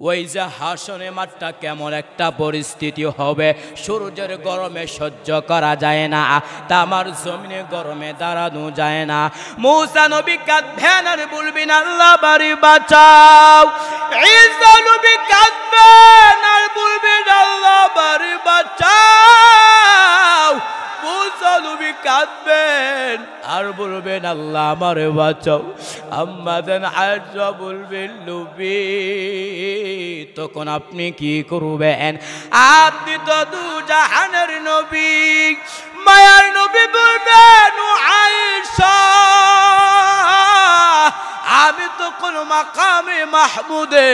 ওই যে হাসনে মাঠটা কেমন একটা পরিস্থিতি হবে, সূর্যের গরমে সহ্য করা যায় না, তামার জমিনে গরমে দাঁড়ানো যায় না। মূসা নবী কাঁদবেন আর বলবেন আল্লাহ বাড়ি বাঁচাও। ঈসা নবী কাঁদবেন আর বলবেন আল্লাহ বাড়ি বাঁচাও। মূসা নবী কাঁদবেন আর বলবেন আল্লাহ আমারে বাঁচাও। আম্মা জান আয়েশা বলবেন নবী তখন আপনি কি করবেন? আপনি তো দু জাহানের নবী, মায়ার নবী বলবেন ও আয়েশা আমি তো কোন মাকামে মাহমুদে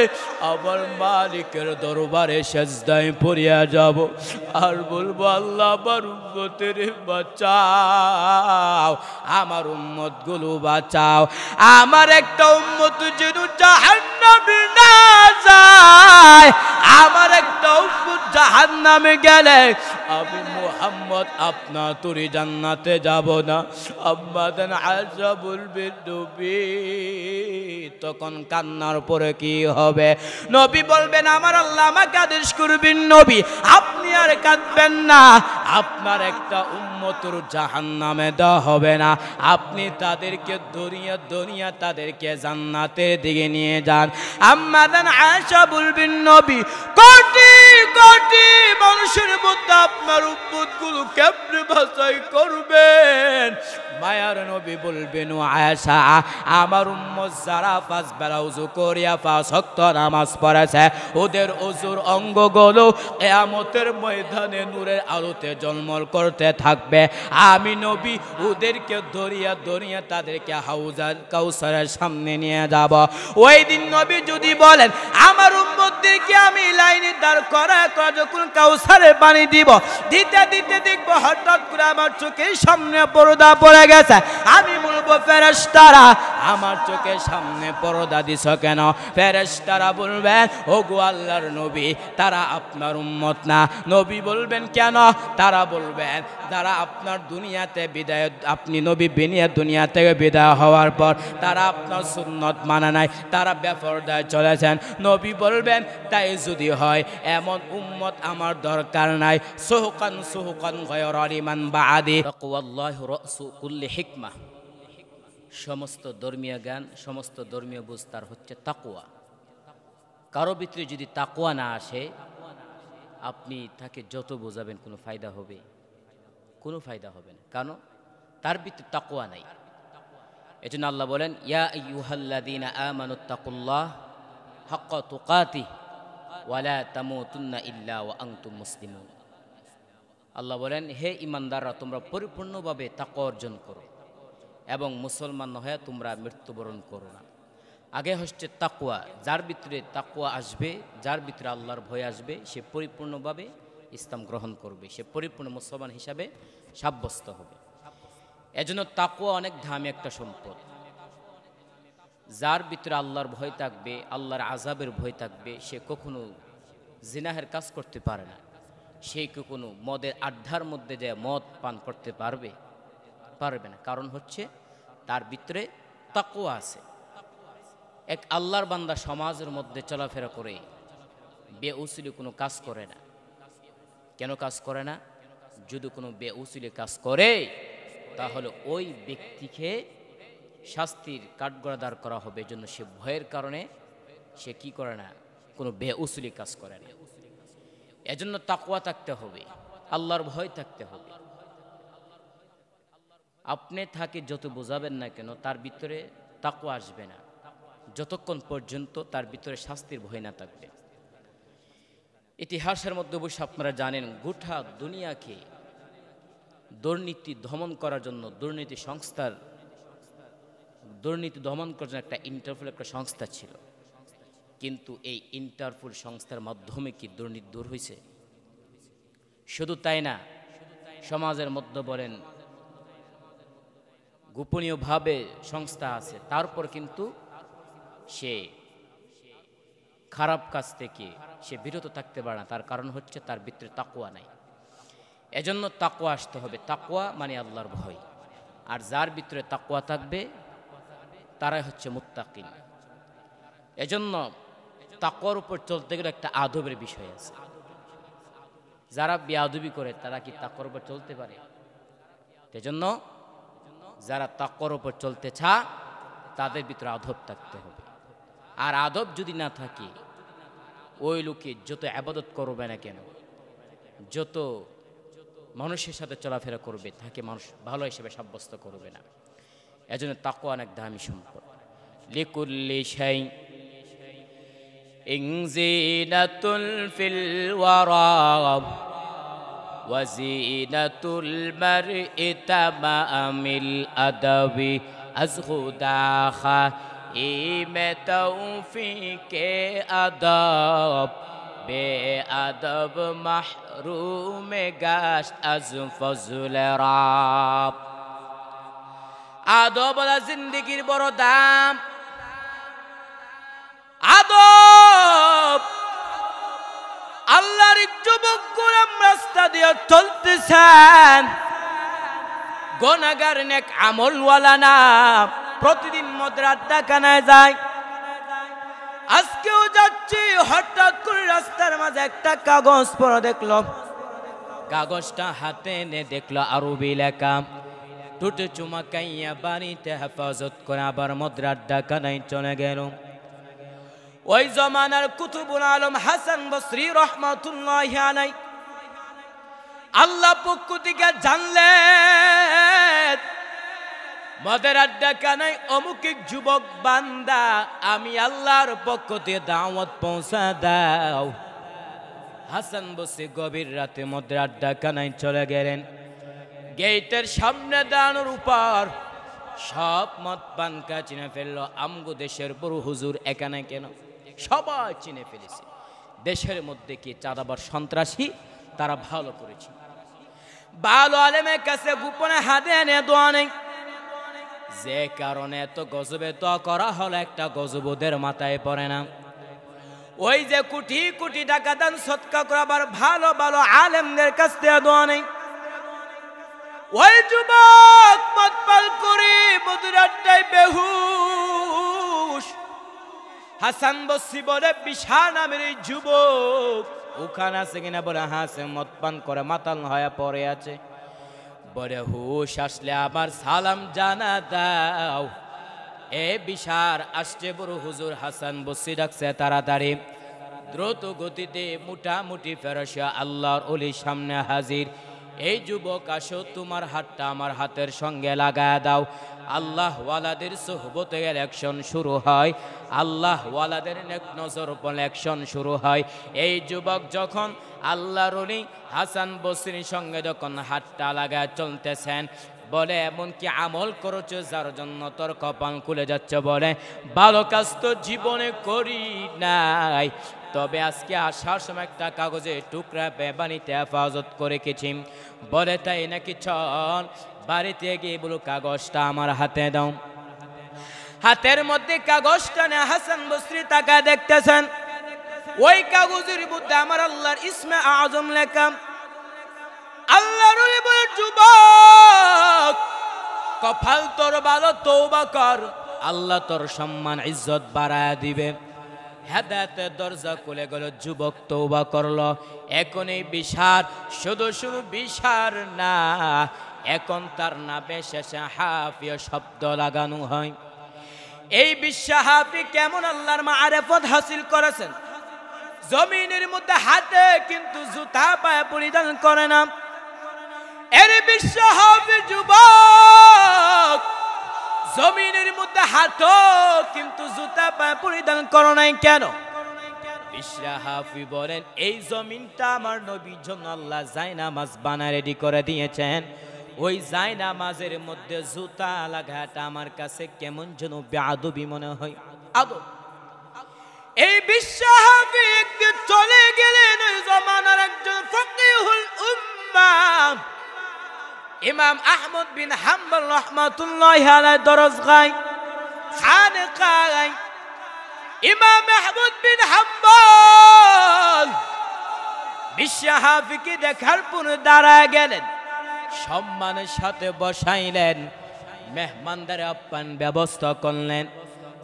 আমার মালিকের দরবারে সেজদায় পড়িয়া যাব আর বলবো আল্লাহ আমার উম্মতের বাঁচাও, আমার উম্মত গুলো বাঁচাও, আমার একটা উম্মত যেন জাহান্নামে না যায়, আমার একটা উম্মত জাহান্নামে গেলে আমি মুহাম্মদ আপনার তোরে জান্নাতে যাব না। আম্মা জান আয়েশা বলবেন নবী তখন কান্নার পরে কি হবে? নবী বলবেন আমার আল্লাহ আমাকে আদেশ করবেন নবী আপনি আর কাঁদবেন না, আপনার একটা উম্মতের জাহান্নামে দেওয়া হবে না, আপনি তাদেরকে দুনিয়া তাদেরকে জান্নাতের দিকে নিয়ে যান। আম্মা জান আয়েশা বলবেন নবী কোটি কোটি মানুষের মধ্যে আপনার উম্মতগুলো কেমনে বাছাই করবেন? মায়ার নবী বলবেন ও আয়েশা আমার উম্মত যারা পাঁচ বেলা ওযু করিয়া পাঁচ ওয়াক্ত নামাজ পড়েছে ওদের ওযুর অঙ্গগুলো কিয়ামতের ময়দানে নূরের আলোতে ঝলমল করতে থাকবে। আমি নবী ওদেরকে ধরিয়া তাদেরকে হাউজাল কাউসারের সামনে নিয়ে যাব। ওই দিন নবী যদি বলেন আমার উম্মতদেরকে আমি লাইনে দাঁড় করা যখন কাউসারের পানি দিব দিতে দিতে দেখবো হঠাৎ করে আমার চোখের সামনে পর্দা পড়ে গেছে। আমি বলবো ফেরেশতারা আমার চোখের সামনে পর্দা দিছ কেন? ফেরেশতারা বলবেন ওগো আল্লাহর নবী তারা আপনার উম্মত না। নবী বলবেন কেন? তারা বলবেন যারা আপনার দুনিয়াতে বিদায়, আপনি নবী বিনিয়া দুনিয়া থেকে বিদায় হওয়ার পর তারা আপনার সুন্নত মানে নাই, তারা বেপরদায় চলেছেন। নবী বলবেন তাই যদি হয় এমন উম্মত আমার দরকার নাই। সুহুকান গায়রা লিমান বা'দি তাকওয়াল্লাহু রাসু কুল্লি হিকমা। সমস্ত ধর্মীয় জ্ঞান সমস্ত ধর্মীয় বুঝ তার হচ্ছে তাকওয়া। কারো ভিতরে যদি তাকওয়া না আসে আপনি তাকে যত বোঝাবেন কোনো ফায়দা হবে? কোনো ফায়দা হবে না, কারণ তার ভিতরে তাকওয়া নাই। এজন্য আল্লাহ বলেন ইয়া আইয়ুহাল্লাযীনা আমানুত্তাকুল্লাহ হাক্কা তুকাতিহি ওয়া লা তামুতুন্না ইল্লা ওয়া আনতুম মুসলিমুন। আল্লাহ বলেন হে ঈমানদাররা তোমরা পরিপূর্ণভাবে তাকওয়া অর্জন করো এবং মুসলমান হয়ে তোমরা মৃত্যুবরণ করো না। আগে হচ্ছে তাকওয়া। যার ভিতরে তাকওয়া আসবে, যার ভিতরে আল্লাহর ভয় আসবে সে পরিপূর্ণভাবে ইসলাম গ্রহণ করবে, সে পরিপূর্ণ মুসলমান হিসাবে সাব্যস্ত হবে। এজন্য তাকওয়া অনেক দামি একটা সম্পদ। যার ভিতরে আল্লাহর ভয় থাকবে, আল্লাহর আযাবের ভয় থাকবে, সে কখনো জিনাহের কাজ করতে পারে না, সে কখনো মদের আড্ডার মধ্যে যে মদ পান করতে পারবে না। কারণ হচ্ছে তার ভিতরে তাকওয়া আছে। এক আল্লাহর বান্দা সমাজের মধ্যে চলাফেরা করে বেউসিলে কোনো কাজ করে না। কেন কাজ করে না? যদি কোনো বেউসিলে কাজ করে তাহলে ওই ব্যক্তিকে শাস্তির কাঠগড়া দাঁড় করা হবে। এজন্য সে ভয়ের কারণে সে কি করে না, কোনো বেউসিলে কাজ করে না। এজন্য তাকওয়া থাকতে হবে, আল্লাহর ভয় থাকতে হবে। আপনি তাকে যত বোঝাবেন না কেন তার ভিতরে তাকওয়া আসবে না যতক্ষণ পর্যন্ত তার ভিতরে শাস্তির ভয় না থাকবে। ইতিহাসের মধ্যে অবশ্য আপনারা জানেন গোটা দুনিয়াকে দুর্নীতি দমন করার জন্য দুর্নীতি দমন করার জন্য একটা ইন্টারপোল একটা সংস্থা ছিল, কিন্তু এই ইন্টারপোল সংস্থার মাধ্যমে কি দুর্নীতি দূর হয়েছে? শুধু তাই না, সমাজের মধ্যে বলেন গোপনীয়ভাবে সংস্থা আছে, তারপর কিন্তু সে খারাপ কাজ থেকে সে বিরত থাকতে পারে না। তার কারণ হচ্ছে তার ভিতরে তাকওয়া নাই। এজন্য তাকওয়া আসতে হবে। তাকওয়া মানে আল্লাহর ভয়। আর যার ভিতরে তাকওয়া থাকবে তারাই হচ্ছে মুত্তাকিন। এজন্য তাকওয়ার উপর চলতে গেলে একটা আদবের বিষয় আছে। যারা বেয়াদবি করে তারা কি তাকওয়ার উপর চলতে পারে? এজন্য যারা তাকওয়ার উপর চলতে চায় তাদের ভিতরে আদব থাকতে হবে। আর আদব যদি না থাকে, ওই লোকে যত ইবাদত করবে না কেন, যত মানুষের সাথে চলাফেরা করবে, তাকে মানুষ ভালো হিসেবে সাব্যস্ত করবে না। এজন্য তাকওয়া অনেক দামি সম্পদ। লিকুল্লি শাই ইনজিনাতুল ফিল ওয়ারা ওয়াজিনাতুল মারই তামামিল আদাবি আযগুদাখা ইমে তৌফিকে আদব বেআদব মাহরুমে গাশ আজ ফজল রাব। আদব হলো জিন্দেগির বড় দাম। আদব আল্লাহর যুবক গোলাম রাস্তা দিয়ে চলতেছেন, গুনাহগার নেক আমলওয়ালা না, প্রতিদিন মদের আড্ডাখানায় যায়। আজকেও যাচ্ছি, হঠাৎ করে রাস্তার মাঝে একটা কাগজ পড়ে দেখলো। কাগজটা হাতে এনে দেখলো আরবি লেখা, টুটে চুমাকাইয়া বাড়িতে হেফাজত করে আবার মদের আড্ডাখানায় চলে গেল। ওই জমানার কুতুবুল আলম হাসান বসরি রহমাতুল্লাহি আলাইহি আল্লাহ পক্ষ থেকে জানলেন মদের আড্ডাখানায় অমুক এক যুবক বান্দা, আমি আল্লাহর পক্ষ থেকে দাওয়াত পৌঁছা দাও। হাসান বসরি গভীর রাতে মদের আড্ডাখানায় চলে গেলেন। গেটের সামনে দাঁড়ানোর উপর সব মদ পানকা চিনে ফেললো। আমগো দেশের বড় হুজুর এখানে কেন? সবাই চিনে ফেলেছে। দেশের মধ্যে কি চাঁদাবাজ সন্ত্রাসী, তারা ভালো করেছে। ভালো আলেমের কাছে গোপনে হাতে এনে দোয়া নেই, যে কারণে এত গজবে তো করা হলো একটা গজব ওদের মাথায় পড়ে না। ওই যে কোটি কোটি টাকা দান সদকা করাবার ভালো ভালো আলেমদের কাছ থেকে দোয়া নেই। ওই যুবক মদ পান করে মদের আড্ডায় বেহুশ। হাসান বসরি বলে বিশাল নামের এই যুবক ওখানে আছে কিনা? বলে হাসে, মদ পান করে মাতাল হয়ে পড়ে আছে। বলে হুশ আসলে আমার সালাম জানা দাও। এ বিশার আসছে বড় হুজুর। হাসান বসরি ডাকছে তাড়াতাড়ি। দ্রুত গতিতে মোটামুটি ফেরসা আল্লাহর ওলির সামনে হাজির। এই যুবক আসো, তোমার হাতটা আমার হাতের সঙ্গে লাগায় দাও। আল্লাহ ওয়ালাদের সোহবতে ইলেকশন শুরু হয়, আল্লাহ ওয়ালাদের নেক নজর ইলেকশন শুরু হয়। এই যুবক যখন আল্লাহর ওলি হাসান বসরির সঙ্গে যখন হাতটা লাগায় চলতেছেন, বলে এমন কি আমল করেছো যার জন্য তোর কপাল খুলে যাচ্ছে? বলে ভালো কাজ তো জীবনে করি নাই, তবে আজকে আসার সময় একটা কাগজে টুকরা বাড়িতে হেফাজত করে রেখেছি। বলে তাই নাকি? চল বাড়িতে গিয়ে বলো কাগজটা আমার হাতে দাও। হাতের মধ্যে কাগজটা নিয়ে হাসান বসরি তাকায় দেখতেছেন, ওই কাগজের মধ্যে আমার আল্লাহর ইসমে আজম লেখা। আল্লাহর ওলি বলে যুবক, কপাল তোর ভালো, তওবা কর, আল্লাহ তোর সম্মান ইজ্জত বাড়ায় দিবে। হেদায়েতের দরজা খুলে গেল। যুবক তওবা করলো। এখন এই বিশার শুধু শুধু বিশার না, এখন তার নামে শেষে হাফিয়া শব্দ লাগানো হয়। এই বিশ্বা হাফি কেমন আল্লাহর মারিফত হাসিল করেছেন। জমিনের মধ্যে হাতে কিন্তু জুতা পায়ে পরিধান করে না। এর বিশ্বা হাফি যুবক জমিনের মধ্যে হাতও কিন্তু জুতা পায়ে পরিধান করো নাই কেন? বিশ্বা হাফি বলেন, এই জমিনটা আমার নবীর জন্য আল্লাহ জায়নামাজ বানায় রেডি করে দিয়েছেন। ওই জায়নামাজের মধ্যে জুতা লাগাটা আমার কাছে কেমন যেন বেয়াদবি মনে হয়। আদব। এই বিশ্বা হাফি একদিন চলে গেলেন ওই জমানার একজন ফকিহুল উম্মাহ ইমাম আহমদ বিন হাম্বল রহমাতুল্লাহি আলাইহি দরজগায় খানকায়। ইমাম আহমদ বিন হাম্বল বিশ্বা হাফিকে দেখার পর দাঁড়ায় গেলেন, সম্মানের সাথে বসাইলেন, মেহমানদের আপ্যায়ন ব্যবস্থা করলেন।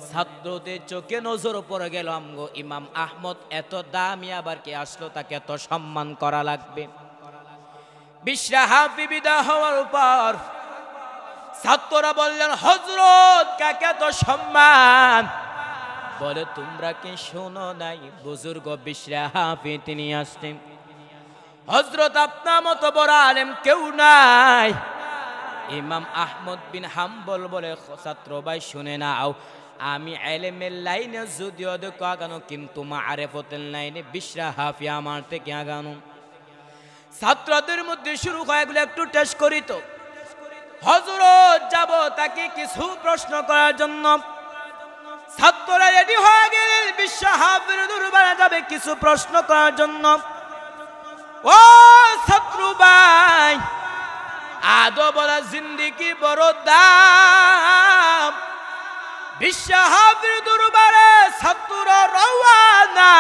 ছাত্রদের চোখে নজর পড়ে গেল আমগো ইমাম আহমদ এত দামি আবার কে আসলো, তাকে এত সম্মান করা লাগবে। বিশরা হাফি বিদায় হওয়ার পর ছাত্ররা বললেন, হযরত কাকে এত সম্মান? বলে, তোমরা কি শোনো নাই বুজুর্গ বিশরা হাফি তিনি আসছেন। হযরত আপনার মতো বড় আলেম কেউ নাই। ইমাম আহমদ বিন হাম্বল বলে, ছাত্র ভাই শুনে নাও, আমি ইলমের লাইনে যদিও দেখো আগানো, কিন্তু মারিফতের লাইনে বিশরা হাফি আমার থেকে আগানো। ছাত্রদের মধ্যে শুরু হয়, এগুলো একটু টেস্ট করি তো। হযরত যাব তাকে কিছু প্রশ্ন করার জন্য। ছাত্ররা রেডি হয়ে গেলেন, বিশরা হাফির দরবারে যাবে কিছু প্রশ্ন করার জন্য। ও ছাত্র ভাই, আদব বলা জিন্দেগি বড় দাম। বিশরা হাফির দরবারে ছাত্ররা রওয়ানা।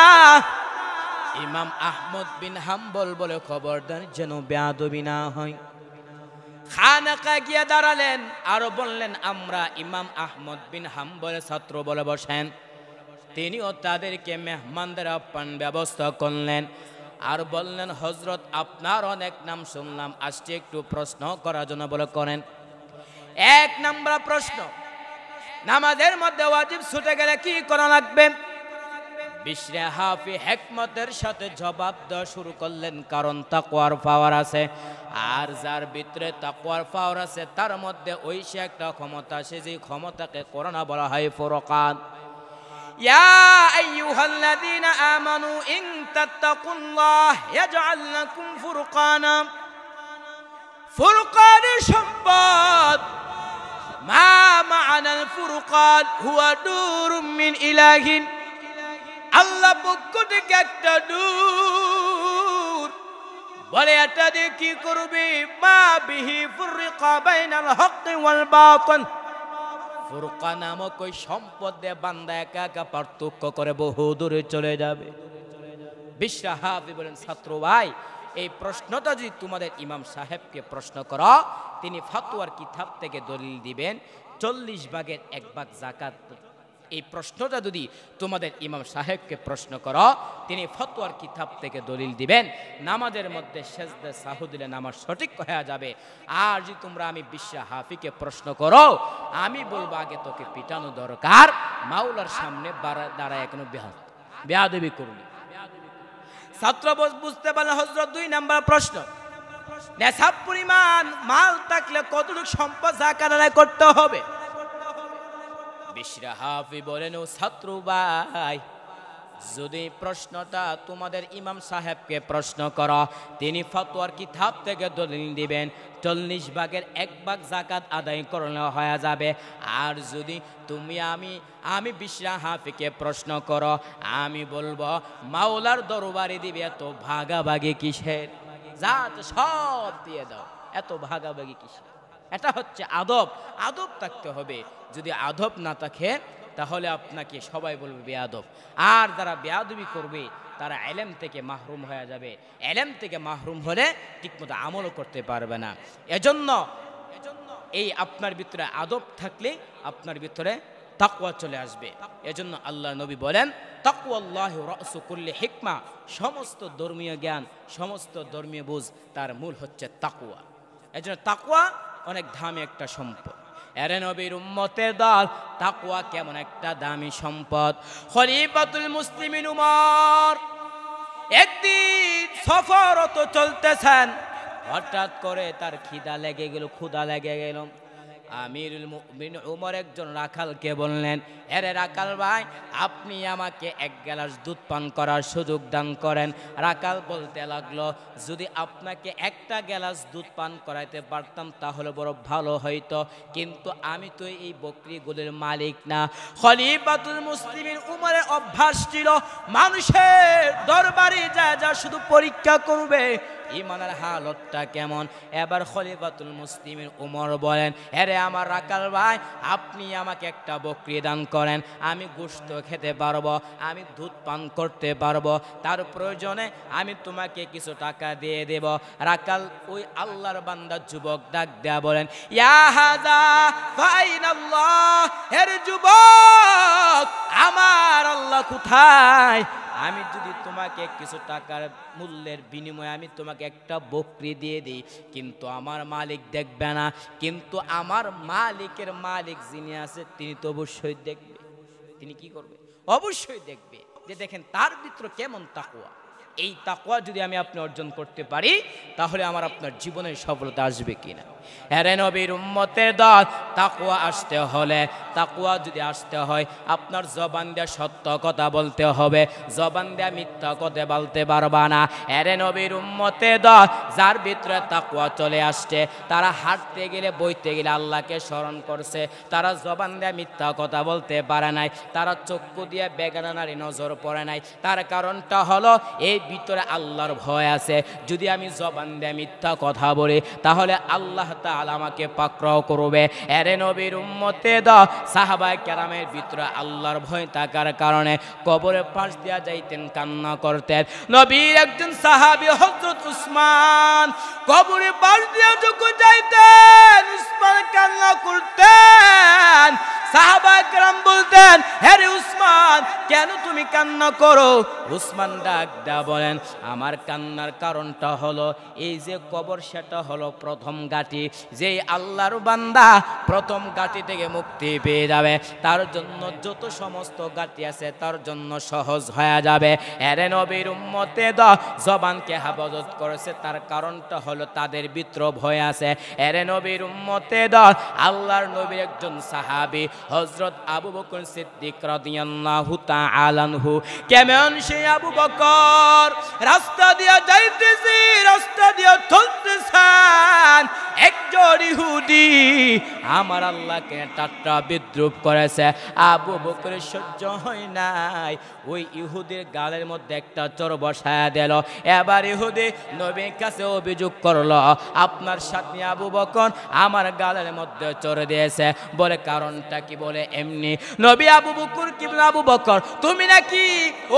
ইমাম আহমদ বিন হাম্বল বলে, খবরদার যেন বেয়াদবি না হয়। খানাকা গিয়ে দাঁড়ালেন আর বললেন, আমরা ইমাম আহমদ বিন হাম্বলের ছাত্র বলে বসেন। তিনিও তাদেরকে মেহমানদের আপ্যায়ন ব্যবস্থা করলেন আর বললেন, হযরত আপনার অনেক নাম শুনলাম, আজকে একটু প্রশ্ন করার জন্য বলে করেন। এক নাম্বার প্রশ্ন, নামাজের মধ্যে ওয়াজিব ছুটে গেলে কি করা লাগবে? বিশরা হাফি হিকমতের সাথে জবাব দেওয়া শুরু করলেন, কারণ তাকওয়ার পাওয়ার আছে, আর যার ভিতরে তাকওয়ার পাওয়ার আছে তার মধ্যে ওই সে একটা ক্ষমতা আছে, যে ক্ষমতাকে কোরআনে বলা হয় ফুরকান। ইয়া আইয়ুহাল্লাযীনা আমানু ইন তাত্তাকুল্লাহ ইয়াজআল লাকুম ফুরকানা। ফুরকানের সম্পদ, মা মা'নাল ফুরকান হুয়া নূরুম মিন ইলাহিন। আল্লাহ পক্ষ থেকে একটা নূর, বলে এটা দিয়ে কি করবি? মা বিহি ফুররিকা বাইনাল হক ওয়াল বাতিল। ফুরকান নামক ওই সম্পদ দিয়ে বান্দা একা একা পার্থক্য করে বহু দূরে চলে যাবে। বিশরা হাফি বলেন, ছাত্র ভাই, এই প্রশ্নটা যদি তোমাদের ইমাম সাহেবকে প্রশ্ন করো, তিনি ফতোয়ার কিতাব থেকে দলিল দিবেন 40 ভাগের 1 ভাগ যাকাত। এই প্রশ্নটা যদি তোমাদের ইমাম সাহেবকে প্রশ্ন করো, তিনি ফতোয়ার কিতাব থেকে দলিল দিবেন নামাজের মধ্যে সেজদা সাহু দিলে নামাজ সঠিক হয়ে যাবে। আর যদি তোমরা আমি বিশরা হাফিকে প্রশ্ন করো, আমি বলবো আগে তোকে পিটানো দরকার, মাওলার সামনে দাঁড়ায় কোনো বেয়াদবি করলি। ছাত্র বুঝতে পারলে হযরত 2 নাম্বার প্রশ্ন, নেশাব পরিমাণ মাল থাকলে কতটুকু সম্পদ যাকাত আদায় করতে হবে? বিশরা হাফি বলেন, ও ছাত্র ভাই, যদি প্রশ্নটা তোমাদের ইমাম সাহেবকে প্রশ্ন করো, তিনি ফতোয়ার কিতাব থেকে দলিল দিবেন 40 ভাগের 1 ভাগ যাকাত আদায় করলে হয়ে যাবে। আর যদি তুমি আমি বিশরা হাফিকে প্রশ্ন করো, আমি বলবো মাওলার দরবারে দিবে, এত ভাগাভাগি কিসের? যা সব দিয়ে দাও, এত ভাগাভাগি কিসের? এটা হচ্ছে আদব। আদব থাকতে হবে। যদি আদব না থাকে তাহলে আপনাকে সবাই বলবে বেয়াদব। আর যারা বেয়াদবি করবে তারা ইলম থেকে মাহরুম হয়ে যাবে। ইলম থেকে মাহরুম হলে ঠিকমতো আমলও করতে পারবে না। এজন্য এই আপনার ভিতরে আদব থাকলে আপনার ভিতরে তাকওয়া চলে আসবে। এজন্য আল্লাহর নবী বলেন, তাকওয়াল্লাহি রাসু কুল্লি হিকমা। সমস্ত ধর্মীয় জ্ঞান, সমস্ত ধর্মীয় বুঝ তার মূল হচ্ছে তাকওয়া। এজন্য তাকওয়া অনেক দামি একটা সম্পদ। এর নবীর উম্মতের দল, তাকওয়া কেমন একটা দামি সম্পদ। খলিফাতুল মুসলিমিন উমর একদিন সফরত চলতেছেন, হঠাৎ করে তার ক্ষুধা লেগে গেল। আমিরুল মুমিনিন উমর একজন রাখালকে বললেন, আরে রাখাল ভাই, আপনি আমাকে 1 গ্লাস দুধ পান করার সুযোগ দান করেন। রাখাল বলতে লাগলো, যদি আপনাকে 1টা গ্লাস দুধ পান করাইতে পারতাম তাহলে বড় ভালো হইতো, কিন্তু আমি তো এই বকরিগুলির মালিক না। খলিফাতুল মুসলিমিন উমরের অভ্যাস ছিল মানুষের দরবারে যা শুধু পরীক্ষা করবে, ইমানের হালতটা কেমন। এবার খলিফাতুল মুসলিমিন উমর বলেন, আরে আমার রাকাল ভাই, আপনি আমাকে একটা বকরি দান করেন, আমি গোশত খেতে পারবো, আমি দুধ পান করতে পারবো, তার প্রয়োজনে আমি তোমাকে কিছু টাকা দিয়ে দেব। রাকাল ওই আল্লাহর বান্দা যুবক ডাক দেয়া বলেন, ইয়া হাযা ফাইনাল্লাহ, হে যুবক আমার আল্লাহ কোথায়? আমি যদি তোমাকে কিছু টাকার মূল্যের বিনিময়ে আমি তোমাকে একটা বকরি দিয়ে দিই, কিন্তু আমার মালিক দেখবে না, কিন্তু আমার মালিকের মালিক যিনি আছে তিনি তো অবশ্যই দেখবে। তিনি কি করবে? অবশ্যই দেখবে যে দেখেন তার ভিতরে কেমন তাকওয়া। এই তাকওয়া যদি আমি আপনি অর্জন করতে পারি, তাহলে আমার আপনার জীবনের সফলতা আসবে কিনা। আরে নবীর উম্মতের দল, তাকওয়া আসতে হলে, তাকওয়া যদি আসতে হয়, আপনার জবান দিয়ে সত্য কথা বলতে হবে, জবান দিয়ে মিথ্যা কথা বলতে পারবা না। আরে নবীর উম্মতের দল, যার ভিতরে তাকওয়া চলে আসছে, তারা হাঁটতে গেলে বইতে গেলে আল্লাহকে স্মরণ করছে, তারা জবান দিয়ে মিথ্যা কথা বলতে পারে নাই, তারা চক্ষু দিয়ে বেগানা নারী নজর পড়ে নাই। তার কারণটা হলো এই ভিতরে আল্লাহর ভয় আছে। যদি আমি জবান দিয়ে মিথ্যা কথা বলি, তাহলে আল্লাহ তাআলা আমাকে পাকড়াও করবে। আরে নবীর উম্মতে দাও, সাহাবায়ে কেরামের ভিতরে আল্লাহর ভয় থাকার কারণে কবরের পাশ দিয়া যাইতেন, কান্না করতেন। নবীর একজন সাহাবী হযরত উসমান কবরের পাশ দিয়া যখন যাইতেন, উসমান কান্না করতেন। সাহাবায়ে কেরাম বলতেন, হে উসমান, কেন তুমি কান্না করো? উসমান ডাক দেয়া বলেন, আমার কান্নার কারণটা হলো এই যে কবর, সেটা হলো প্রথম ঘাঁটি। যেই আল্লাহর বান্দা প্রথম ঘাঁটি থেকে মুক্তি পেয়ে যাবে, তার জন্য যত সমস্ত ঘাঁটি আছে তার জন্য সহজ হয়ে যাবে। এরে নবীর উম্মতে দাও, জবানকে হেফাজত করেছে, তার কারণটা হলো তাদের ভিতর ভয় আছে। এরে নবীর উম্মতে দাও, আল্লাহর নবীর একজন সাহাবী হযরত আবু বকর সিদ্দিক রাদিয়াল্লাহু তাআলা আনহু, কেমন সেই আবু বকর রাস্তা দিয়ে যাইতেছি, রাস্তা দিয়ে চলতেছেন, একজন ইহুদি আমার আল্লাহকে ঠাট্টা বিদ্রুপ করেছে। আবু বকরের সহ্য হয় নাই, ওই ইহুদির গালের মধ্যে একটা চর বসায়া দিল। এবার ইহুদি নবীর কাছে অভিযোগ করলো, আপনার সাথে আবু বকর আমার গালের মধ্যে চর দিয়েছে। বলে কারণটা কি? বলে এমনি। নবী আবু বকর কি? আবু বকর তুমি নাকি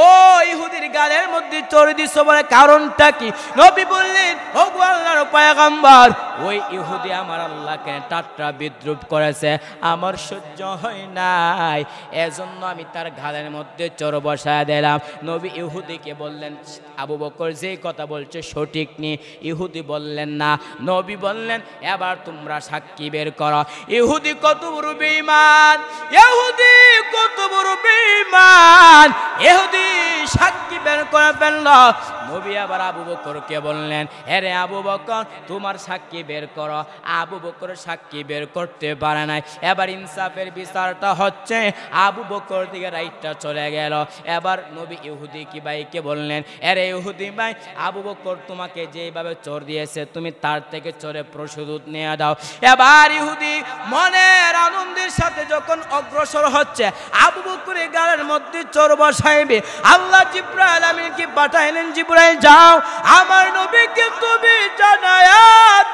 ও ইহুদির গালের মধ্যে চর দিছো? বলে কারণটা কি? নবী বললেন, ও গো আল্লাহর পয়গম্বর, ওই ইহুদি আমার আল্লাহকে ঠাট্টা বিদ্রুপ করেছে, আমার সহ্য হয় নাই, এজন্য আমি তার গালের মধ্যে চর বসায় দিলাম। নবী ইহুদিকে বললেন, আবু বকর যে কথা বলছে সঠিক নি। ইহুদি বললেন না। নবী বললেন, এবার তোমরা সাক্ষী বের করো। ইহুদি কত বড় বেঈমান, ইহুদি কত বড় বেঈমান, ইহুদি সাক্ষী বের করে ফেলল। নবী আবার আবু বকরকে বললেন, আরে আবু বকর তোমার সাক্ষী বের করো। আবু বকর সাক্ষী বের করতে পারে নাই। এবার ইনসাফের বিচারটা হচ্ছে, আবু বকর দিকে রাইটটা চলে গেল। এবার নবী ইহুদি কি ভাইকে বললেন, আরে ইহুদি ভাই, আবু বকর তোমাকে যেভাবে চোর দিয়েছে তুমি তার থেকে চোরে প্রতিশোধ নিয়ে দাও। এবার ইহুদি মনের আনন্দের সাথে যখন অগ্রসর হচ্ছে, আবু বকরের গালের মধ্যে চোর বসাইবে, আল্লাহ জিবরাইল আমিনকে পাঠাইলেন, জিবরাইল যাও আমার নবীকে তুমি জানায়া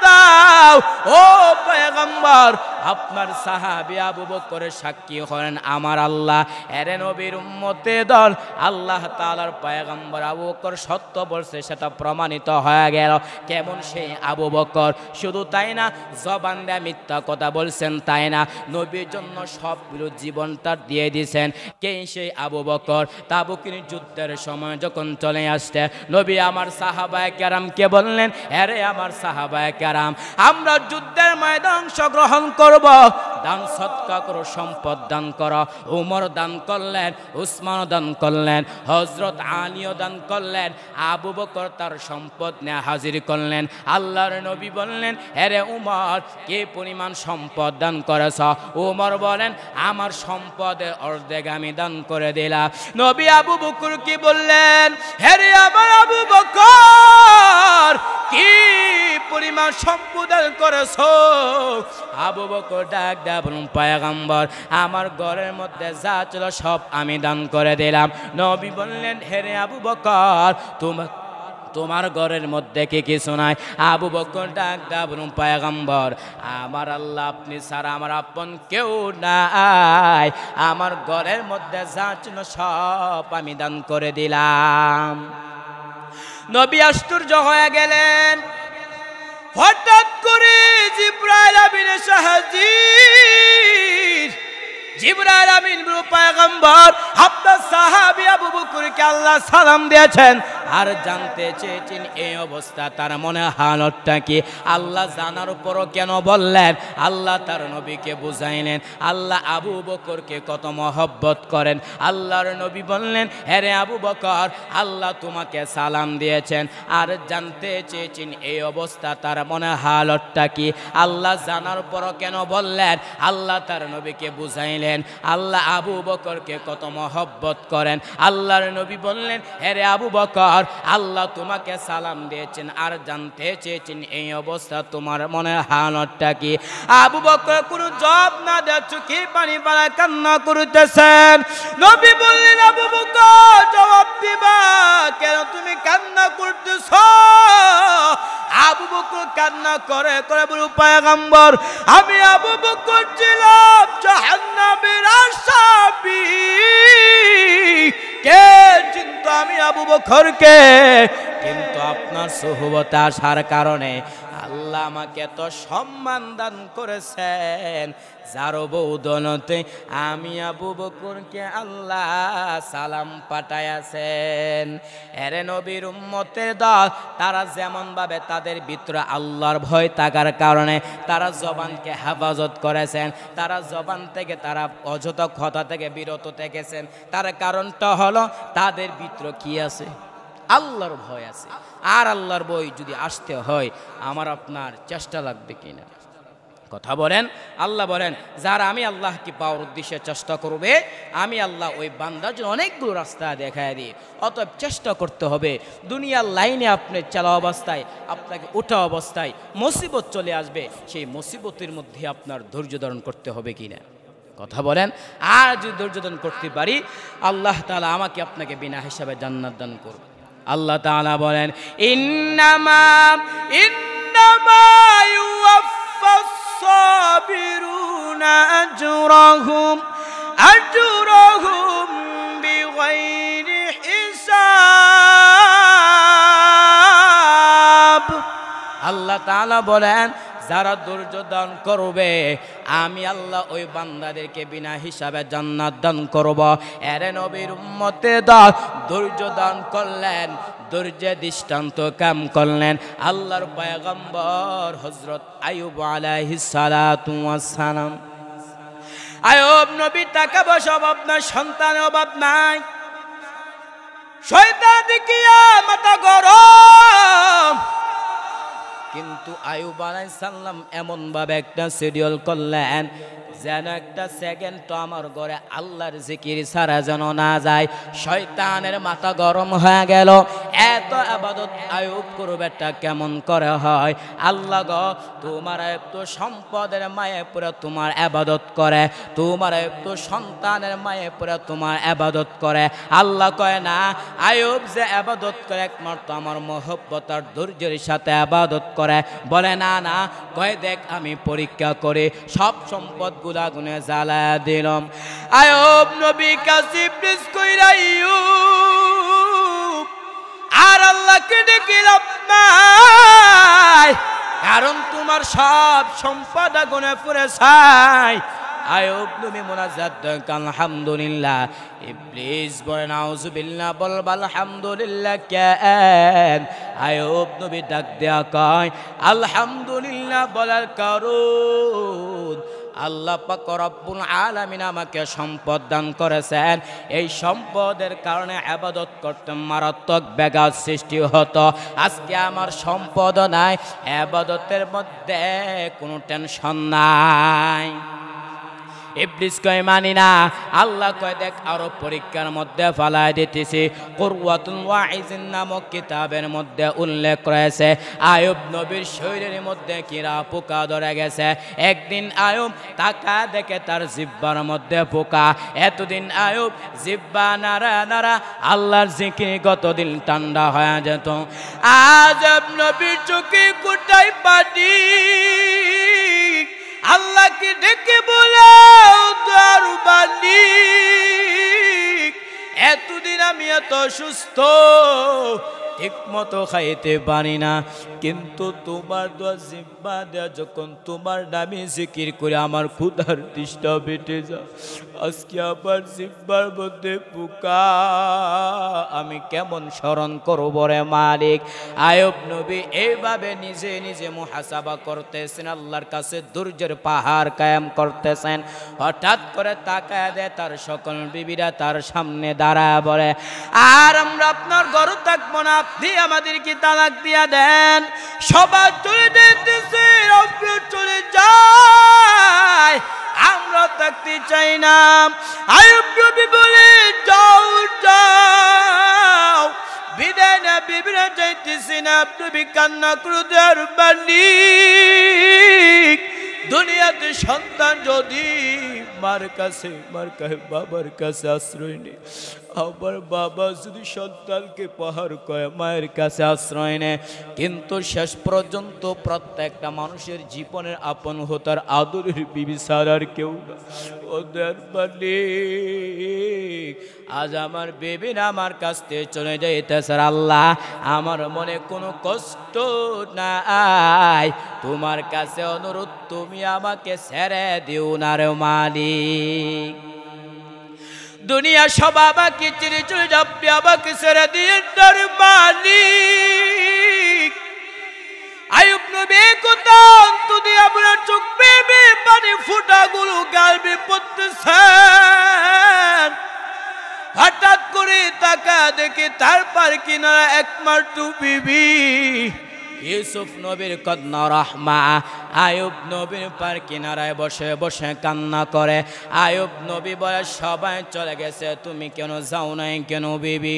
দাও, ও পয়গম্বর আপনার সাহাবী আবু বকরের সাক্ষী হলেন আমার আল্লাহ। এরে নবীর উম্মতে দল, আল্লাহ তাআলার পয়গম্বর আবু বকর সত্য বলছে সেটা প্রমাণিত হয়ে গেল। কেমন সেই আবু বকর! শুধু তাই না, জবান দিয়ে মিথ্যা কথা বলছেন তাই না, নবীর জন্য সবগুলো জীবনটা দিয়ে দিয়েছেন। কে সেই আবু বকর? তাবুকের যুদ্ধের সময় যখন চলে আসছে, নবী আমার সাহাবায়ে কেরামকে বললেন, আরে আমার সাহাবায়ে কেরাম, আমরা যুদ্ধের ময়দানে অংশগ্রহণ করব, দান সদকা করো, সম্পদ দান করো। উমর দান করলেন, উসমান দান করলেন, হযরত আলীও দান করলেন। আবু বকর তার সম্পদ নিয়ে হাজির করলেন। আল্লাহর নবী বললেন, আরে উমর কে পরিমাণ সম্পদ দান করেছ? উমর বলেন, আমার সম্পদের অর্ধেক আমি দান করে দিলাম। নবী আবু বকর কি বললেন, আরে আমার আবু বকর কি পরিমাণ সম্পদ দান করেছ? আবু বকর ডাক দেয়া বলুন, পয়গম্বর আমার ঘরের মধ্যে যা ছিল সব আমি দান করে দিলাম। নবী বললেন, হে আবু বকর তোমার ঘরের মধ্যে কি কিছু নাই? আবু বকর ডাক দেয়া বলুন, পয়গম্বর, আমার আল্লাহ আপনি ছাড়া আমার আপন কেউ নাই, আমার ঘরের মধ্যে যা ছিল সব আমি দান করে দিলাম। নবী আশ্চর্য হয়ে গেলেন। হঠাৎ করে জিবরাইল আমিন এসে হাজির। জিবরাইল আমিন বলল, পয়গম্বর, আপনার সাহাবী আবু বকরকে আল্লাহ সালাম দিয়েছেন আর জানতে চেয়েছেন এই অবস্থা তার মনে হালতটা কি। আল্লাহ জানার পরও কেন বললেন? আল্লাহ তার নবীকে বুঝাইলেন আল্লাহ আবু বকরকে কত মহব্বত করেন। আল্লাহর নবী বললেন, হ্যাঁ রে আবু বকর, আল্লাহ তোমাকে সালাম দিয়েছেন আর জানতে চেয়েছেন এই অবস্থা তার মনে হালতটা কি। আল্লাহ জানার পরও কেন বললেন? আল্লাহ তার নবীকে বুঝাইলেন আল্লাহ আবু বকরকে কত মহব্বত করেন। আল্লাহর নবী বললেন, হ্যাঁ রে আবু বকর, আল্লাহ তোমাকে সালাম দিয়েছেন আর জানতে চেয়েছেন এই অবস্থা তোমার মনে হালতটা কি। আবু বকর কোনো জবাব না দিয়ে চোখে পানি ফেলা কান্না করতেছেন। নবী বললেন, আবু বকর জবাব দিবা কেন, তুমি কান্না করতেছ? আবু বকর কান্না করে করে বলে, পয়গম্বর, আমি আবু বকর ছিলাম জাহান্নামের আসামি। কে চিন্ত আমি আবু বকরকে, কিন্তু আপনার সুহবতে আসার কারণে আল্লাহ আমাকে এত সম্মান দান করেছেন, যার বদৌলতে আমি আবু বকরকে আল্লাহ সালাম পাঠাইয়াছেন। এরে নবীর উম্মতের দল, তারা যেমন ভাবে তাদের ভিতরে আল্লাহর ভয় থাকার কারণে তারা জবানকে হেফাজত করেছেন, তারা জবান থেকে তারা অযথা কথা থেকে বিরত থেকেছেন, তার কারণটা হলো তাদের ভিতরে কি আছে? আল্লাহর ভয় আছে। আর আল্লাহর ভয় যদি আসতে হয়, আমার আপনার চেষ্টা লাগবে কিনা? কথা বলেন। আল্লাহ বলেন, যারা আমি আল্লাহকে পাওয়ার উদ্দেশ্যে চেষ্টা করবে, আমি আল্লাহ ওই বান্দার জন্য অনেকগুলো রাস্তা দেখায় দিই। অতএব চেষ্টা করতে হবে। দুনিয়ার লাইনে আপনি চালা অবস্থায়, আপনাকে ওঠা অবস্থায় মুসিবত চলে আসবে, সেই মুসিবতের মধ্যে আপনার ধৈর্য ধারণ করতে হবে কিনা? কথা বলেন। আর যদি ধৈর্য ধারণ করতে পারি, আল্লাহ তাআলা আমাকে আপনাকে বিনা হিসাবে জান্নাত দান করবে। আল্লাহ তাআলা বলেন, ইন্নামা ইউওয়াফাস সাবিরুনা আজরাহুম বিগাইরি হিসাব। আল্লাহ তাআলা বলেন, যারা ধৈর্য দান করবে, আমি আল্লাহ ওই বান্দাদেরকে বিনা হিসাবে জান্নাত দান করব। এর নবীর উম্মতে দল ধৈর্য দান করলেন, ধৈর্যের দৃষ্টান্ত কাম করলেন আল্লাহর পয়গম্বর হযরত আইয়ুব আলাইহিস সালাতু ওয়াস সালাম। আইয়ুব নবী টাকা পয়সা অভাব নাই, সন্তানের অভাব নাই, শয়তান দেখিয়া মাথা গরম, কিন্তু আইয়ুব আলাইহিস সালাম এমন ভাবে একটা শিডিউল করলেন যেন একটা সেকেন্ড তো আমার ঘরে আল্লাহর জিকির ছাড়া যেন না যায়। শয়তানের মাথা গরম হয়ে গেল, এত ইবাদত আইয়ুব করবেটা কেমন করে হয়? আল্লাহ গো, তোমার একটু সম্পদের মায়ে পুরো তোমার ইবাদত করে, তোমার একটু সন্তানের মায়ে পুরো তোমার ইবাদত করে। আল্লাহ কয় না, আইয়ুব যে ইবাদত করে একমাত্র আমার মহব্বত আর ধৈর্যের সাথে ইবাদত করে। বলে না না, কয় দেখ আমি পরীক্ষা করে সব সম্পদ গুলা গুনে জ্বালা দিলাম। আইয়ুব নবী কাছে প্লিজ কইরা আইয়ুব আর আল্লাহকে ডেকে লাভ নাই, কারণ তোমার সব সম্পদ গুনে পুরে ছাই। আইয়ুব নবী মুনাজাত দেন আলহামদুলিল্লাহ। ইবলিস বলে নাউজুবিল্লাহ, বলবা আলহামদুলিল্লাহ কেন? আইয়ুব নবী ডাক দেয়া কয়, আলহামদুলিল্লাহ বলার কারণ আল্লাহ পাক রব্বুল আলামিন আমাকে সম্পদ দান করেছেন, এই সম্পদের কারণে ইবাদত করতে মারাত্মক ব্যাঘাত সৃষ্টি হতো। আজকে আমার সম্পদ নাই, ইবাদতের মধ্যে কোনো টেনশন নাই। ইবলিস কয় মানি না। আল্লাহ কয় দেখ আরো পরীক্ষার মধ্যে ফালায় দিতেছি। কুরওয়াতুল ওয়াইজিন নামক কিতাবের মধ্যে উল্লেখ রয়েছে আয়ুব নবীর শরীরের মধ্যে কিরা পোকা ধরে গেছে। একদিন আয়ুব তাকা দেখে তার জিহ্বার মধ্যে পোকা। এতদিন আয়ুব জিহ্বা নাড়া নাড়া আল্লাহর জিকির কতদিন ঠান্ডা হয়ে যেত। আজ নবীর চোখে কোটায় পানি, আল্লাহকে ডেকে বলে দরবানি, এতদিন আমি এত সুস্থ ঠিক মতো খাইতে পারি না, কিন্তু তোমার দোয়া জিহ্বা দেয়া যখন তোমার নামে জিকির করে আমার ক্ষুধার তৃষ্ণা বেটে যায়। আজকে আবার জিহ্বার মধ্যে পোকা, আমি কেমন স্মরণ করব রে মালিক। আয়ুব নবী এইভাবে নিজে নিজে মুহাসাবা করতেছেন, আল্লাহর কাছে ধৈর্যের পাহাড় কায়েম করতেছেন। হঠাৎ করে তাকায় দেয় তার সকল বিবিরা তার সামনে দাঁড়ায় বলে, আর আমরা আপনার ঘরে থাকবো না, আপনি আমাদেরকে তালাক দিয়া দেন। সবাই চলে যেতেছে, আপনি চলে যায়, আমরা থাকতে চাই না। আয়ুব নবী বলে যাও যাও, বিদায় না বিবিরা যাইতেছি না। নবী কান্না করে দেওয়ার মালিক, দুনিয়াতে সন্তান যদি মার কাছে বাবার কাছে আশ্রয় নেই, আবার বাবা যদি সন্তানকে পাহাড় কয় মায়ের কাছে আশ্রয় নেয়, কিন্তু শেষ পর্যন্ত প্রত্যেকটা মানুষের জীবনের আপন হতার আদরের বিবি ছাড়ার কেউ না। ওদের মালিক, আজ আমার বেবিন আমার কাছ থেকে চলে যাইতেছে। আল্লাহ, আমার মনে কোনো কষ্ট নাই, তোমার কাছে অনুরোধ তুমি আমাকে ছেড়ে দিও না রে মালিক। দুনিয়া সব আমাকে চিনে চলে যাবে, আমাকে ছেড়ে দিয়ে মালিক। আয়ুব নবী কথা অন্তরে আপনার চোখ বেবে পানি ফুটাগুলো গালবে পড়তেছেন। হঠাৎ করে তাকা দেখে তার পার কিনারা একমাত্র বিবি ইউসুফ নবীর কন্যা রহমা আয়ুব নবীর পার কিনারায় বসে বসে কান্না করে। আয়ুব নবী বলে, সবাই চলে গেছে, তুমি কেন যাও নাই কেন বিবি?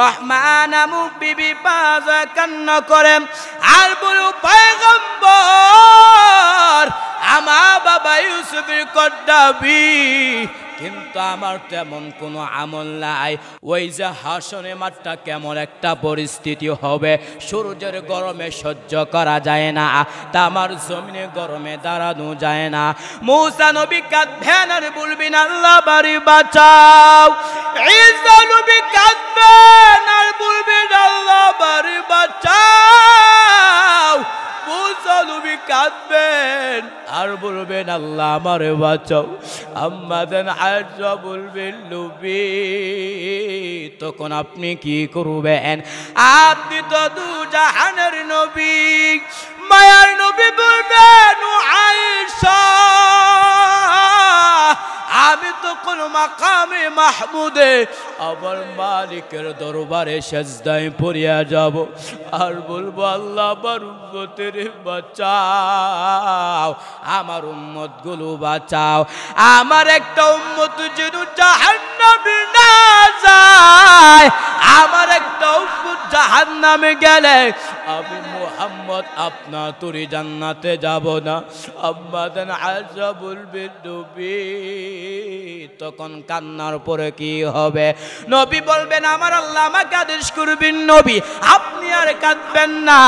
রহমা নামক বিবি পাজা কান্না করে আর বলো, পয়গম্বর, আমার বাবা ইউসুফের কদ্দাবি, কিন্তু আমার তেমন কোনো আমল নাই। ওই যে হাসনে মাঠটা কেমন একটা পরিস্থিতি হবে, সূর্যের গরমে সহ্য করা যায় না, তা আমার জমিনে গরমে দাঁড়ানো যায় না। মূসা নবী কাঁদবেন আর বলবেন, আল্লাহ বাড়ি বাঁচাও। ঈসা নবী কাঁদবেন আর বলবেন, আল্লাহ বাড়ি বাঁচাও। মূসা নবী কাঁদবেন আর বলবেন, আল্লাহ আমারে বাঁচাও। আম্মাজান আয়েশা বলবেন, নবী তখন আপনি কি করবেন? আপনি তো দু জাহানের নবী, মায়ার নবী বলবেন, আয়েশা আমি তো কোন মাকামে মাহমুদে আমার মালিকের দরবারে সেজদায় পড়িয়া যাব আর বলবো, আল্লাহ আমার উম্মতের বাঁচাও, আমার উম্মত গুলো বাঁচাও। আমার একটা উম্মত যেন জাহান্নামে না যায়, আমার একটা উম্মত জাহান্নামে গেলে আমি মুহাম্মদ আপনার তোরে জান্নাতে যাব না। আম্মাজান আয়েশা বলবেন, নবী তখন কান্নার পরে কি হবে? নবী বলবেন, আমার আল্লাহ আমাকে আদেশ করবেন, নবী আপনি আর কাঁদবেন না,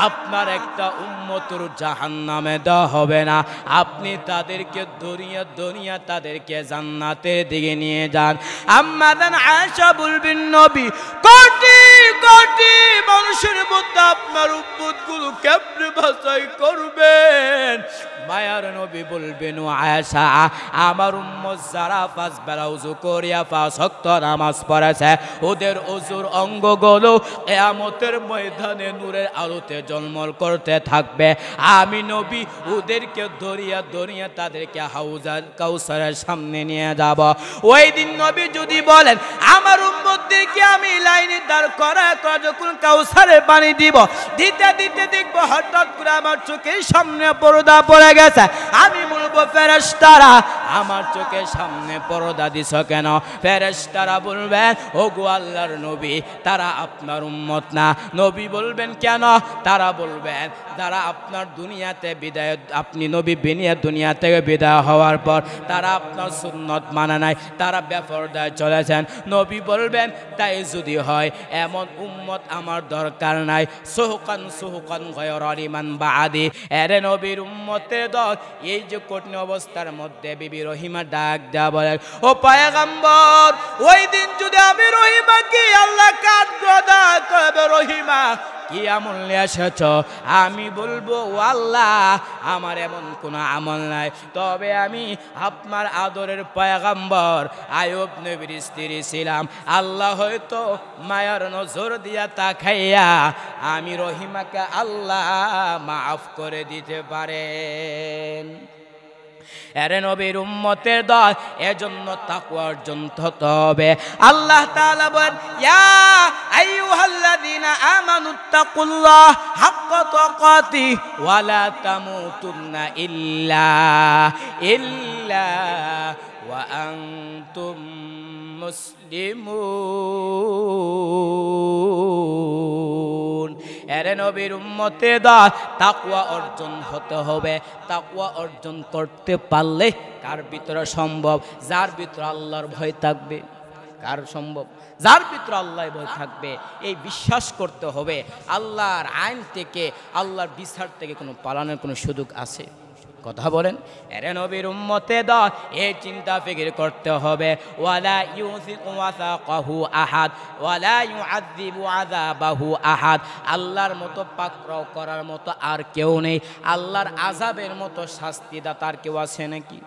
আপনার একটা উম্মতের জাহান্নামে দেওয়া হবে না, আপনি তাদেরকে দুনিয়া তাদেরকে জান্নাতের দিকে নিয়ে যান। আম্মাজান আয়েশা বলবেন, নবী কোটি কোটি মানুষের মধ্যে আপনার উম্মতগুলো কেমনে বাছাই করবেন? মায়ার নবী বলবেন, আয়েশা আমার উম্মত যারা 5 বেলা ওযু করিয়া 5 ওয়াক্ত নামাজ পড়েছে, ওদের ওযুর অঙ্গগুলো কিয়ামতের ময়দানে নূরের আলোতে ঝলমল করতে থাকবে। আমি নবী ওদেরকে দরিয়া তাদেরকে হাউজাল কাউসারের সামনে নিয়ে যাব। ওই দিন নবী যদি বলেন, আমার উম্মতদেরকে আমি লাইনে দাঁড় করা যখন কাউসারের পানি দিব, দিতে দিতে দেখবো হঠাৎ করে আমার চোখের সামনে পর্দা পড়ে গেছে। আমি বলবো, ফেরেশতারা আমার চোখের সামনে পর্দা দিছ কেন? ফেরেশতারা বলবেন, ওগো আল্লাহর নবী, তারা আপনার উম্মত না। নবী বলবেন, কেন? তারা বলবেন, তারা আপনার দুনিয়াতে বিদায়, আপনি নবী বিনিয়া দুনিয়া থেকে বিদায় হওয়ার পর তারা আপনার সুন্নত মানে নাই, তারা বেপরদায় চলেছেন। নবী বলবেন, তাই যদি হয় এমন উম্মত আমার দরকার নাই। সুহকান সুহকান গায়রা লিমান বাদি। এরে নবীর উম্মতের দল, এই যে কঠিন অবস্থার মধ্যে বিবি রহিমা ডাক দেয়া বলেন, ও পয়গম্বর, ওই দিন যদি আমি রহিমাকে আল্লাহ কাঁদবে, ডাক করবে, রহিমা কি আমল নিয়ে এসেছ? আমি বলবো, ও আল্লাহ, আমার এমন কোনো আমল নাই, তবে আমি আপনার আদরের পয়গম্বর আইয়ুব নবীর স্ত্রী ছিলাম। আল্লাহ হয়তো মায়ার নজর দিয়া তাকাইয়া আমি রহিমাকে আল্লাহ মাফ করে দিতে পারেন। এরে নবীর উম্মতের দল, এজন্য তাকওয়া অর্জন হতে হবে। আল্লাহ তাআলা বলেন, ইয়া আইয়ুহাল্লাযীনা আমানুত্তাকুল্লাহ হাক্কা তুকাতি ওয়া লা তামুতুন্না ইল্লা ওয়া আনতুম মুসলিমুন। এরে নবীর উম্মতের দল, তাকওয়া অর্জন হতে হবে। তাকওয়া অর্জন করতে পারলে কার ভিতরে সম্ভব? যার ভিতরে আল্লাহর ভয় থাকবে। কার সম্ভব? যার ভিতরে আল্লাহর ভয় থাকবে। এই বিশ্বাস করতে হবে, আল্লাহর আইন থেকে, আল্লাহর বিচার থেকে কোনো পালানোর কোনো সুযোগ আছে? কথা বলেন। এরে নবীর উম্মতে দল, এই চিন্তা ফিকির করতে হবে। ওয়ালা ইউযিকু ওয়াসাকাহু আহাদ ওয়ালা ইউআযযিবু আযাবাহু আহাদ। আল্লাহর মতো পাকড়াও করার মতো আর কেউ নেই। আল্লাহর আযাবের মতো শাস্তিদাতার কেউ আছে নাকি?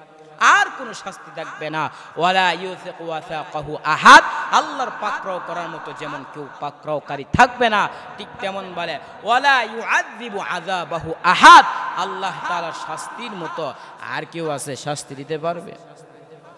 আর কোনো শাস্তি থাকবে না। ওয়ালা ইউযিকু ওয়াসাকাহু আহাদ, আল্লাহর পাকড়াও করার মতো যেমন কেউ পাকড়াওকারী থাকবে না, ঠিক তেমন বলে ওয়ালা ইউআযযিবু আযাবাহু আহাদ, আল্লাহ তাআলার শাস্তির মতো আর কেউ আছে শাস্তি দিতে পারবে?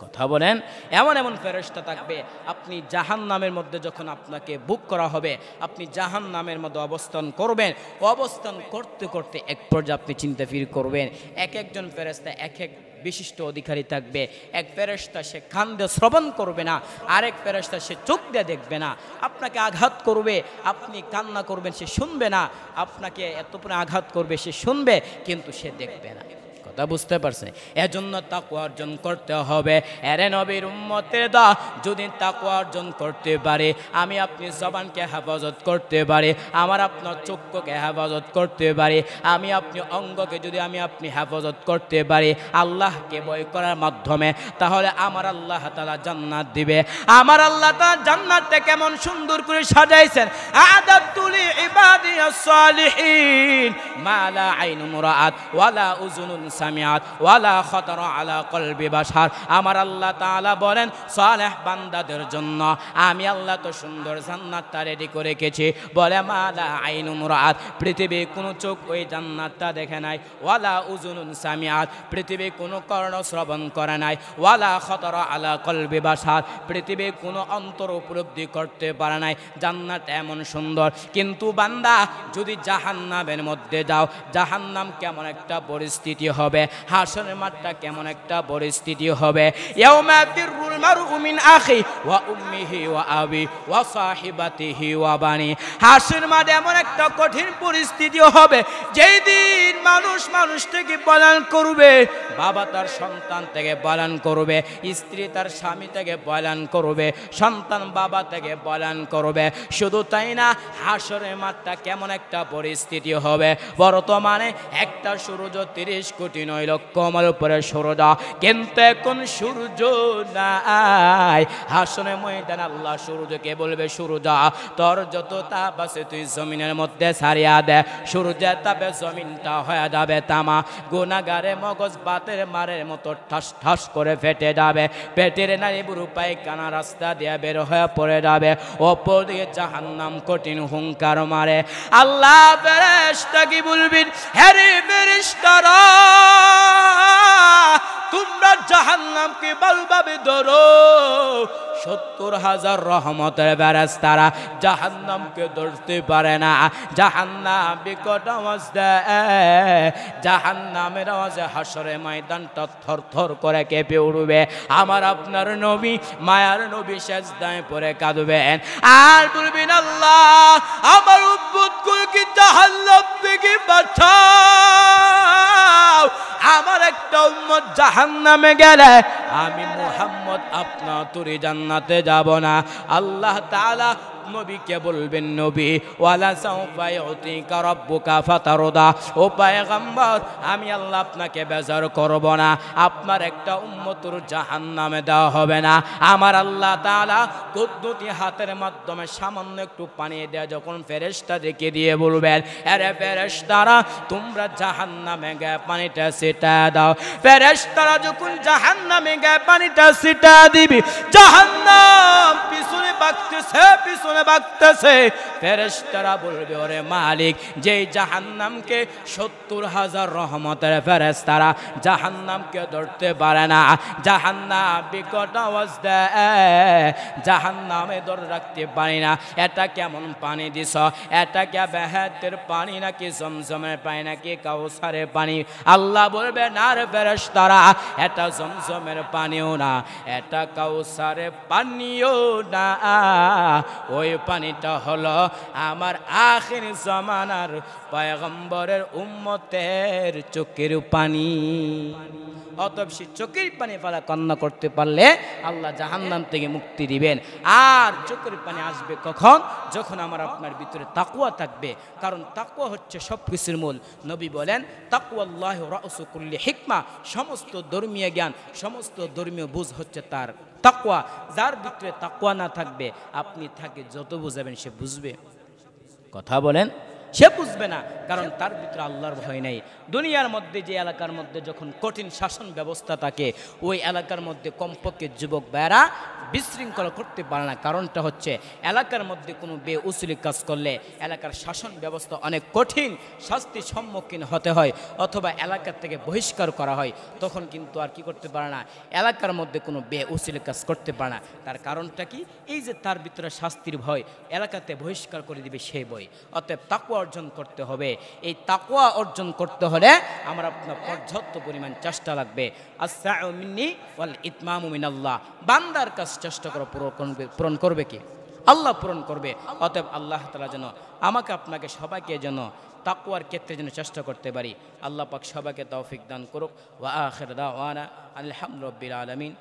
কথা বলেন। এমন এমন ফেরেশতা থাকবে, আপনি জাহান্নামের মধ্যে যখন আপনাকে বুক করা হবে, আপনি জাহান্নামের মধ্যে অবস্থান করবেন। অবস্থান করতে করতে এক পর্যায়ে আপনি চিন্তা ফির করবেন, এক একজন ফেরেশতা এক এক বিশিষ্ট অধিকারী থাকবে। এক ফেরেশতা সে কান দিয়ে শ্রবণ করবে না, আরেক ফেরেশতা সে চোখ দিয়ে দেখবে না। আপনাকে আঘাত করবে, আপনি কান্না করবেন, সে শুনবে না। আপনাকে এত পরে আঘাত করবে, সে শুনবে কিন্তু সে দেখবে না। কথা বুঝতে পারছেন? এজন্য তাকওয়া অর্জন করতে হবে। এরে নবীর উম্মতের দল, যদি তাকওয়া অর্জন করতে পারে, আমি আপনি জবানকে হেফাজত করতে পারে, আমার আপনার চক্ষুকে হেফাজত করতে পারে, আমি আপনি অঙ্গকে যদি আমি আপনি হেফাজত করতে পারি আল্লাহকে ভয় করার মাধ্যমে, তাহলে আমার আল্লাহ তাআলা জান্নাত দিবে। আমার আল্লাহ তাআলা জান্নাতটা কেমন সুন্দর করে সাজাইছেন, আ'দাতু লি ইবাদিয়াস সালিহিন মা লা আইনুন রাআত ওয়ালা উযুনুন সামিআত ওয়ালা খাতারা আলা কলবি বাশার। আমার আল্লাহ তাআলা বলেন, সালেহ বান্দাদের জন্য আমি আল্লাহ তো সুন্দর জান্নাতটা রেডি করে রেখেছি। বলে মা লা আইনুন রাআত, পৃথিবীর কোনো চোখ ওই জান্নাতটা দেখে নাই, ওয়ালা উযুনুন সামিআত, পৃথিবীর কোনো কর্ণ শ্রবণ করে নাই, ওয়ালা খাতারা আলা কলবি বাশার, পৃথিবীর কোনো অন্তর উপলব্ধি করতে পারে নাই। জান্নাত এমন সুন্দর, কিন্তু বান্দা যদি জাহান্নামের মধ্যে যাও, জাহান্নাম কেমন একটা পরিস্থিতি হবে, হাসরের মাঠটা কেমন একটা পরিস্থিতি হবে। ইয়াউমা ফিরুল মারউ মিন আখি ওয়া উম্মিহি ওয়া আবি ওয়া সাহিবাতিহি ওয়া বানি। হাসরের মাঠে এমন একটা কঠিন পরিস্থিতি হবে, যেই দিন মানুষ মানুষ থেকে পলায়ন করবে, বাবা তার সন্তান থেকে পলায়ন করবে, স্ত্রী তার স্বামী থেকে পলায়ন করবে, সন্তান বাবা থেকে পলায়ন করবে। শুধু তাই না, হাসরের মাঠটা কেমন একটা পরিস্থিতি হবে। বর্তমানে একটা সূর্য 30 কোটি 9 লক্ষ মাইল উপরে সূর্য, কিন্তু এখন সূর্য নাই। হাসরের ময়দানে আল্লাহ সূর্যকে বলবে, সূর্য তোর যত তাপ আছে তুই জমিনের মধ্যে ছাড়িয়া দে। সূর্যের তাপে জমিনটা হয়ে যাবে তামা, গুনাহগারে মগজ বাতের মারের মতো ঠাস ঠাস করে ফেটে যাবে, পেটের নারী বুড়ো পায়খানা রাস্তা দিয়ে বের হয়ে পড়ে যাবে। অপর দিকে জাহান্নাম কঠিন হুঙ্কার মারে। আল্লাহ ফেরেশতা কি বলবেন, হ্যারে ফেরেশতারা, তোমরা জাহান্নামকে ভালোভাবে ধরো, 70,000 রহমতের ফেরেশতারা জাহান্নামকে ধরতে পারে না। জাহান্নাম বিকট আওয়াজ দেয়, জাহান্নামের আওয়াজে হাসরের ময়দানটা থরথর করে কেঁপে উঠবে। আমার আপনার নবী, মায়ার নবী সেজদায় পড়ে কাঁদবেন আর বলবেন, আল্লাহ আমার উম্মতগুলোকে জাহান্নাম থেকে বাঁচাও। আমার একটা উম্মত জাহান্নামে গেলে আমি মুহাম্মদ আপনার তোরে জান্নাতে যাব না। আল্লাহ তাআলা নবীকে বলবেন, নবী ওয়ালা সাউফা ইউতিকা রাব্বুকা ফাতারদা, ও পয়গম্বর আমি আল্লাহ আপনাকে বেজার করব না, আপনার একটা উম্মতের জাহান্নামে দেওয়া হবে না। আমার আল্লাহ তাআলা কুদরতি হাতের মাধ্যমে সামান্য একটু পানি দেয়া যখন ফেরেশতাদেরকে দিয়ে বলবেন, আরে ফেরেশতারা তোমরা জাহান্নামে গিয়ে পানিটা ছিটা দাও। ফেরেশতারা যখন জাহান্নামে গিয়ে পানিটা ছিটা দিবে, জাহান্নাম পিছনে বাঁকতেছে, পিছনে বাঁকতেছে। ফেরেশতারা বলবে, ওরে মালিক, যে জাহান্নামকে 70,000 রহমতের ফেরেশতারা জাহান্নামকে ধরতে পারে না, জাহান্নাম বিকট আওয়াজ দেয়, জাহান্নামে ধরে রাখতে পারি না। এটা কেমন পানি দিছ? এটা কে বেহেতের পানি নাকি জমজমের পানি নাকি কাউসারের পানি? আল্লাহ বলবে, না রে ফেরেশতারা, এটা জমজমের পানিও না, এটা কাউসারের পানিও না, ওই পানিটা হলো আমার আখির জামানার পয়গম্বরের উম্মতের চোখের পানি। অতএব সে চোখের পানি ফেলা কান্না করতে পারলে আল্লাহ জাহান্নাম থেকে মুক্তি দিবেন। আর চোখের পানি আসবে কখন? যখন আমার আপনার ভিতরে তাকওয়া থাকবে। কারণ তাকওয়া হচ্ছে সব কিছুর মূল। নবী বলেন, তাকওয়াল্লাহি রাসু কুল্লি হিকমা, সমস্ত ধর্মীয় জ্ঞান, সমস্ত ধর্মীয় বুঝ হচ্ছে তার তাকওয়া। যার ভিতরে তাকওয়া না থাকবে, আপনি তাকে যত বুঝাবেন সে বুঝবে? কথা বলেন, সে বুঝবে না, কারণ তার ভিতরে আল্লাহর ভয় নেই। দুনিয়ার মধ্যে যে এলাকার মধ্যে যখন কঠিন শাসন ব্যবস্থা থাকে, ওই এলাকার মধ্যে কমপক্ষে যুবক ভাইয়েরা বিশৃঙ্খলা করতে পারে না। কারণটা হচ্ছে এলাকার মধ্যে কোনো বেউসুলি কাজ করলে এলাকার শাসন ব্যবস্থা অনেক কঠিন শাস্তির সম্মুখীন হতে হয়, অথবা এলাকার থেকে বহিষ্কার করা হয়। তখন কিন্তু আর কি করতে পারে না, এলাকার মধ্যে কোনো বেউসুলি কাজ করতে পারে না। তার কারণটা কি? এই যে তার ভিতরে শাস্তির ভয়, এলাকাতে বহিষ্কার করে দিবে সেই ভয়। অতএব তাকওয়া অর্জন করতে হবে। এই তাকওয়া অর্জন করতে হলে আমার আপনার পর্যাপ্ত পরিমাণ চেষ্টা লাগবে। আসসাউ মিন্নি ওয়াল ইতমামু মিনাল্লাহ, বান্দার কাছে চেষ্টা করে পূরণ করবে কি? আল্লাহ পূরণ করবে। অতএব আল্লাহ তাআলা যেন আমাকে আপনাকে সবাইকে যেন তাকওয়ার ক্ষেত্রে যেন চেষ্টা করতে পারি। আল্লাহ পাক সবাইকে তৌফিক দান করুক। ওয়া আখির দাওয়ানা আলহামদুলিল্লাহি রাব্বিল আলামিন।